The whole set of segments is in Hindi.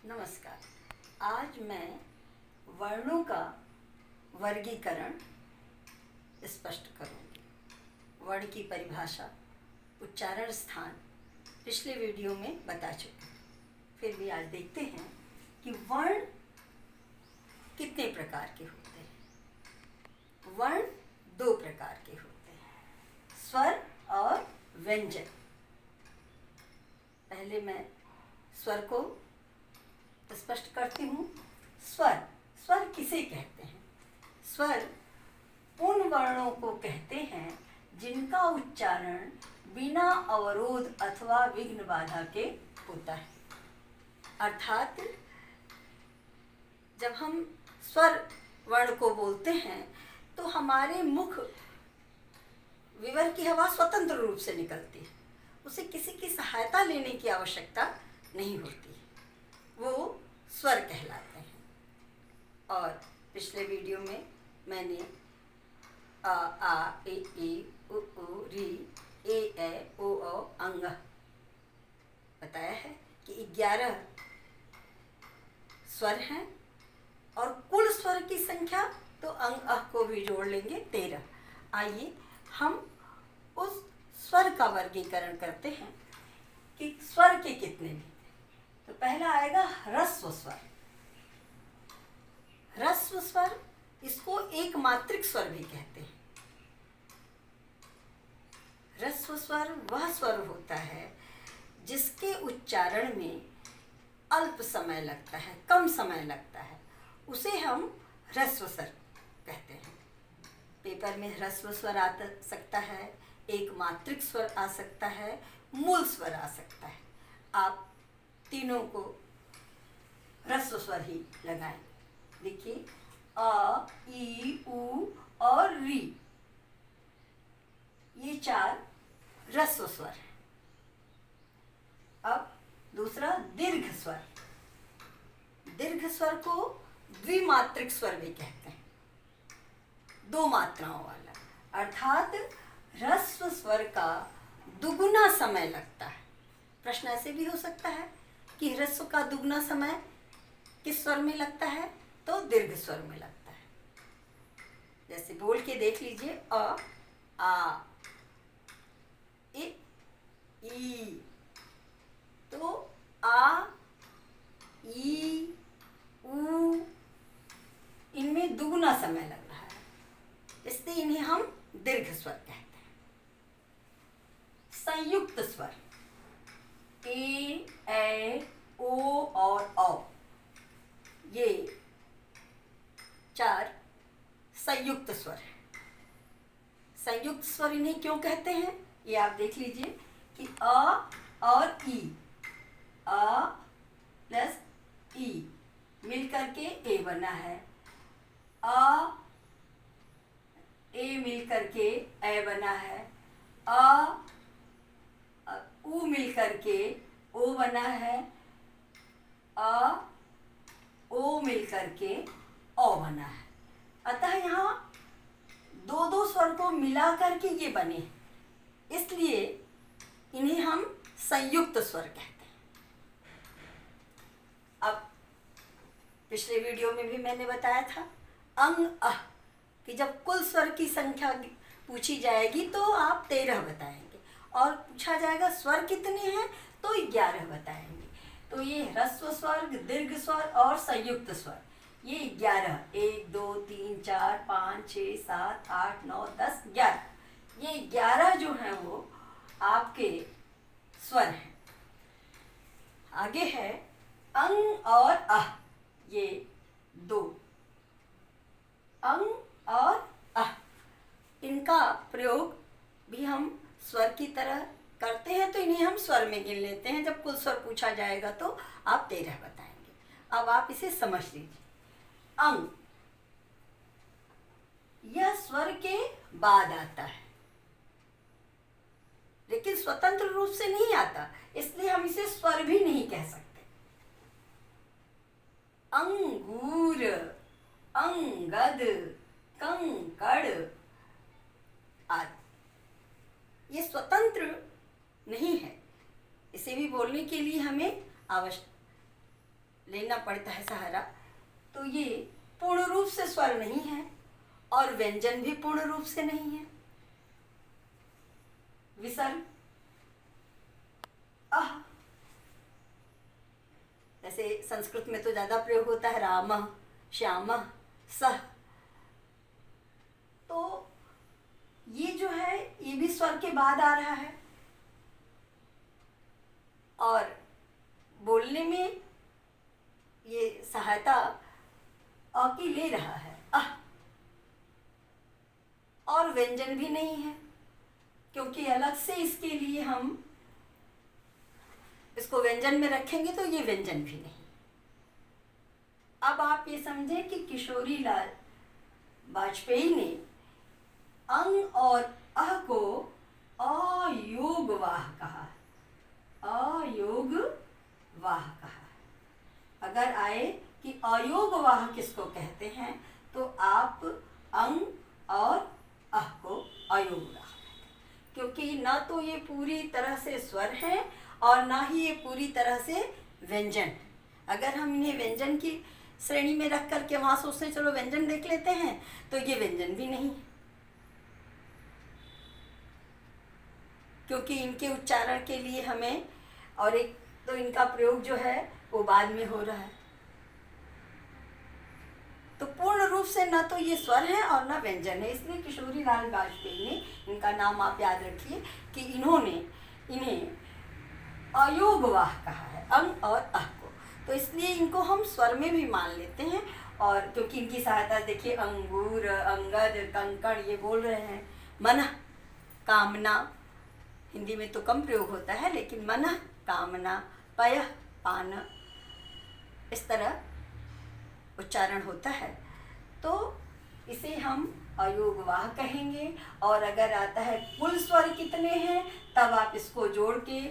नमस्कार। आज मैं वर्णों का वर्गीकरण स्पष्ट करूंगी। वर्ण की परिभाषा, उच्चारण स्थान पिछले वीडियो में बता चुके हैं। फिर भी आज देखते हैं कि वर्ण कितने प्रकार के होते हैं। वर्ण दो प्रकार के होते हैं, स्वर और व्यंजन। पहले मैं स्वर को स्पष्ट करती हूँ। स्वर किसे कहते हैं? स्वर उन वर्णों को कहते हैं जिनका उच्चारण बिना अवरोध अथवा विघ्न बाधा के होता है। अर्थात जब हम स्वर वर्ण को बोलते हैं तो हमारे मुख विवर की हवा स्वतंत्र रूप से निकलती है, उसे किसी की सहायता लेने की आवश्यकता नहीं होती, वो स्वर कहलाते हैं। और पिछले वीडियो में मैंने आ आ ए ई उ ऊ री ए ओ अंग बताया है कि 11 स्वर हैं और कुल स्वर की संख्या तो अंग को भी जोड़ लेंगे 13। आइए हम उस स्वर का वर्गीकरण करते हैं कि स्वर के कितने भी। तो पहला आएगा ह्रस्व स्वर। ह्रस्व स्वर, इसको एक मात्रिक स्वर भी कहते हैं। ह्रस्व स्वर वह स्वर होता है जिसके उच्चारण में अल्प समय लगता है, कम समय लगता है, उसे हम ह्रस्व स्वर कहते हैं। पेपर में ह्रस्व स्वर आ सकता है, एक मात्रिक स्वर आ सकता है, मूल स्वर आ सकता है। आप तीनों को ह्रस्व स्वर ही लगाएं। देखिए, अ, ई, उ और री, ये 4 ह्रस्व स्वर हैं। अब दूसरा दीर्घ स्वर। दीर्घ स्वर को द्विमात्रिक स्वर भी कहते हैं, 2 मात्राओं वाला। अर्थात ह्रस्व स्वर का दुगुना समय लगता है। प्रश्न ऐसे भी हो सकता है कि ह्रस्व का दुगना समय किस स्वर में लगता है? तो दीर्घ स्वर में लगता है। जैसे बोल के देख लीजिए, अ, आ, इ, ई। तो आ, ई, उ, इनमें दुगुना समय लग रहा है, इसलिए इन्हें हम दीर्घ स्वर कहते हैं। संयुक्त स्वर, ए, ओ और औ, ये 4 संयुक्त स्वर हैं। संयुक्त स्वर इन्हें क्यों कहते हैं, ये आप देख लीजिए कि अ और ई, अ प्लस ई मिलकर के ए बना है, अ ए मिलकर के ए बना है, उ मिलकर के ओ बना है, ओ मिलकर के ओ बना है। अतः यहाँ 2 स्वर को मिला करके ये बने, इसलिए इन्हें हम संयुक्त स्वर कहते हैं। अब पिछले वीडियो में भी मैंने बताया था अंग अह कि जब कुल स्वर की संख्या पूछी जाएगी तो आप 13 बताएंगे, और पूछा जाएगा स्वर कितने हैं तो 11 बताएंगे। तो ये ह्रस्व स्वर, दीर्घ स्वर और संयुक्त स्वर, ये 11, 1 2 3 4 5 6 7 8 9 10 11, ये 11 जो हैं वो आपके स्वर हैं। आगे है अंग और अह, ये 2 अंग और अह, इनका प्रयोग भी हम स्वर की तरह करते हैं, तो इन्हें हम स्वर में गिन लेते हैं। जब कुल स्वर पूछा जाएगा तो आप 13 बताएंगे। अब आप इसे समझ लीजिए। अंग, यह स्वर के बाद आता है, लेकिन स्वतंत्र रूप से नहीं आता, इसलिए हम इसे स्वर भी नहीं कह सकते। अंगूर, अंगद, कंकड़ आदि, ये स्वतंत्र नहीं है, इसे भी बोलने के लिए हमें आवश्यक, लेना पड़ता है सहारा, तो ये पूर्ण रूप से स्वर नहीं है और व्यंजन भी पूर्ण रूप से नहीं है। विसर्ग अह, जैसे संस्कृत में तो ज्यादा प्रयोग होता है रामः, श्यामः, सः, तो ये जो है ये भी स्वर के बाद आ रहा है और बोलने में ये सहायता अ की ले रहा है अह, और व्यंजन भी नहीं है, क्योंकि अलग से इसके लिए हम इसको व्यंजन में रखेंगे तो ये व्यंजन भी नहीं। अब आप ये समझें कि किशोरी लाल वाजपेयी ने अंग और अह को अयोगवाह कहा, अयोगवाह कहा। अगर आए कि अयोगवाह किसको कहते हैं तो आप अंग और अह को अयोगवाह कहते हैं, क्योंकि ना तो ये पूरी तरह से स्वर है और ना ही ये पूरी तरह से व्यंजन। अगर हम इन्हें व्यंजन की श्रेणी में रख करके वहाँ सोचते हैं चलो व्यंजन देख लेते हैं, तो ये व्यंजन भी नहीं, क्योंकि इनके उच्चारण के लिए हमें, और एक तो इनका प्रयोग जो है वो बाद में हो रहा है, तो पूर्ण रूप से ना तो ये स्वर है और ना व्यंजन है। इसलिए किशोरी लाल वाजपेयी ने, इनका नाम आप याद रखिए कि इन्होंने इन्हें अयोगवाह कहा है, अंग और अह को, तो इसलिए इनको हम स्वर में भी मान लेते हैं। और क्योंकि इनकी सहायता देखिए अंगूर, अंगद, कंकड़ ये बोल रहे हैं, मन, कामना, हिंदी में तो कम प्रयोग होता है लेकिन मन, कामना, पय, पान, इस तरह उच्चारण होता है, तो इसे हम अयोगवाह कहेंगे। और अगर आता है कुल स्वर कितने हैं तब आप इसको जोड़ के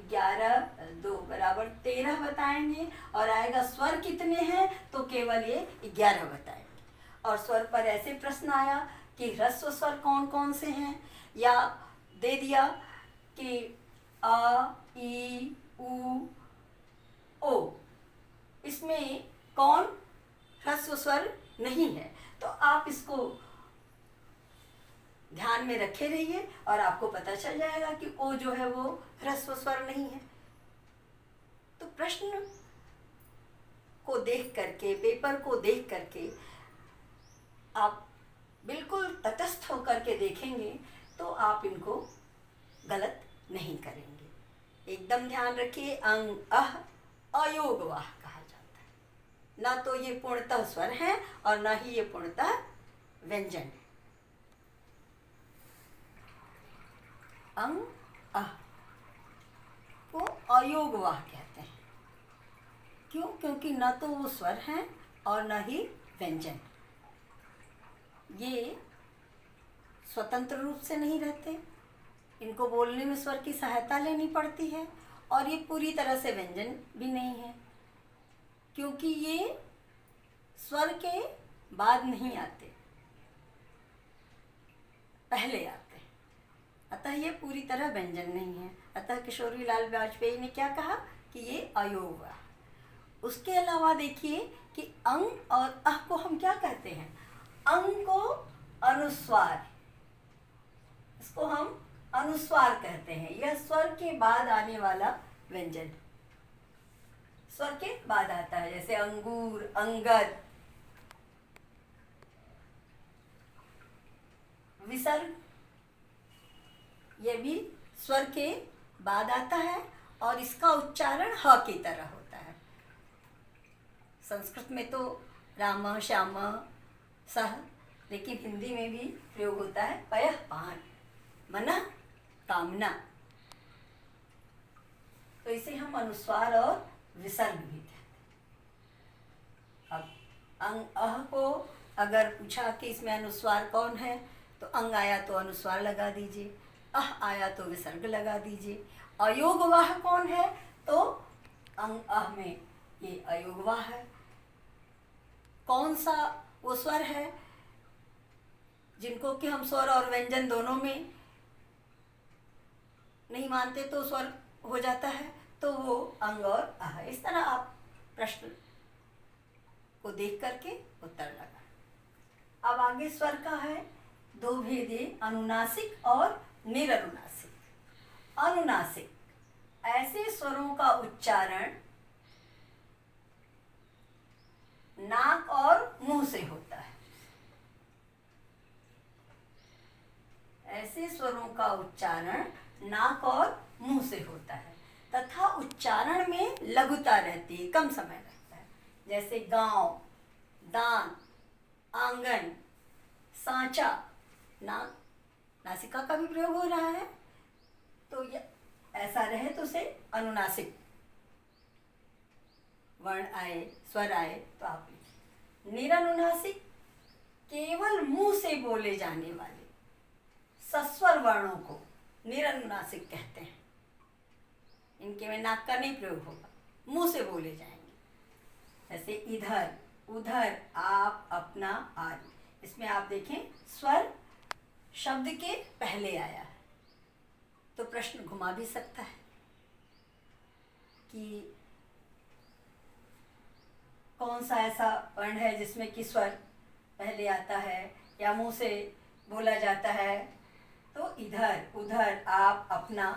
11 2 बराबर 13 बताएंगे, और आएगा स्वर कितने हैं तो केवल ये 11 बताएंगे। और स्वर पर ऐसे प्रश्न आया कि ह्रस्व स्वर कौन कौन से हैं, या दे दिया कि अ, ई, उ, ओ, इसमें कौन ह्रस्व स्वर नहीं है, तो आप इसको ध्यान में रखे रहिए और आपको पता चल जाएगा कि ओ जो है वो ह्रस्व स्वर नहीं है। तो प्रश्न को देख करके, पेपर को देख करके आप बिल्कुल तटस्थ होकर के देखेंगे तो आप इनको गलत नहीं करेंगे। एकदम ध्यान रखिए, अंग अह अयोगवाह कहा जाता है, ना तो ये पूर्णतः स्वर है और ना ही ये पूर्णतः व्यंजन है। अंग अह को अयोगवाह कहते हैं, क्यों? क्योंकि ना तो वो स्वर है और ना ही व्यंजन, ये स्वतंत्र रूप से नहीं रहते, इनको बोलने में स्वर की सहायता लेनी पड़ती है, और ये पूरी तरह से व्यंजन भी नहीं है, क्योंकि ये स्वर के बाद नहीं आते, पहले आते, अतः ये पूरी तरह व्यंजन नहीं है। अतः किशोरी लाल वाजपेयी ने क्या कहा कि ये अयोगवाह। उसके अलावा देखिए कि अंग और अह को हम क्या कहते हैं, अंग को अनुस्वार, इसको हम अनुस्वार कहते हैं, यह स्वर के बाद आने वाला व्यंजन, स्वर के बाद आता है, जैसे अंगूर, अंगद। विसर्ग यह भी स्वर के बाद आता है और इसका उच्चारण ह की तरह होता है। संस्कृत में तो राम, श्याम, सह, लेकिन हिंदी में भी प्रयोग होता है पय, पान, मन, कामना, तो इसे हम अनुस्वार और विसर्ग भी कहते हैं। अब अंग अह को अगर पूछा कि इसमें अनुस्वार कौन है तो अंग आया तो अनुस्वार लगा दीजिए, अह आया तो विसर्ग लगा दीजिए। अयोगवाह कौन है तो अंग अह में ये अयोगवाह है। कौन सा वो स्वर है जिनको कि हम स्वर और व्यंजन दोनों में नहीं मानते तो स्वर हो जाता है, तो वो अंग और अह। इस तरह आप प्रश्न को देख करके उत्तर लगा। अब आगे स्वर का है दो भेदे, अनुनासिक और निरनुनासिक। अनुनासिक ऐसे स्वरों का उच्चारण नाक और मुंह से होता है। ऐसे स्वरों का उच्चारण नाक और मुंह से होता है तथा उच्चारण में लघुता रहती है, कम समय लगता है। जैसे गांव, दान, आंगन, सांचा, नासिका का भी प्रयोग हो रहा है, तो ऐसा रहे तो उसे अनुनासिक वर्ण आए, स्वर आए तो आप लिखिए। निरनुनासिक केवल मुंह से बोले जाने वाले सस्वर वर्णों को निरनुनासिक कहते हैं। इनके में नाक का नहीं प्रयोग होगा, मुंह से बोले जाएंगे। जैसे इधर, उधर, आप, अपना, आदि। इसमें आप देखें स्वर शब्द के पहले आया है, तो प्रश्न घुमा भी सकता है कि कौन सा ऐसा वर्ण है जिसमें कि स्वर पहले आता है या मुंह से बोला जाता है। तो इधर, उधर, आप, अपना,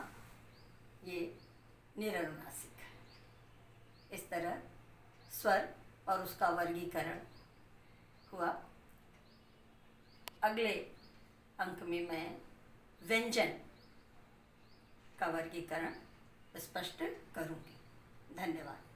ये निरनुनासिक है। इस तरह स्वर और उसका वर्गीकरण हुआ। अगले अंक में मैं व्यंजन का वर्गीकरण स्पष्ट करूंगी। धन्यवाद।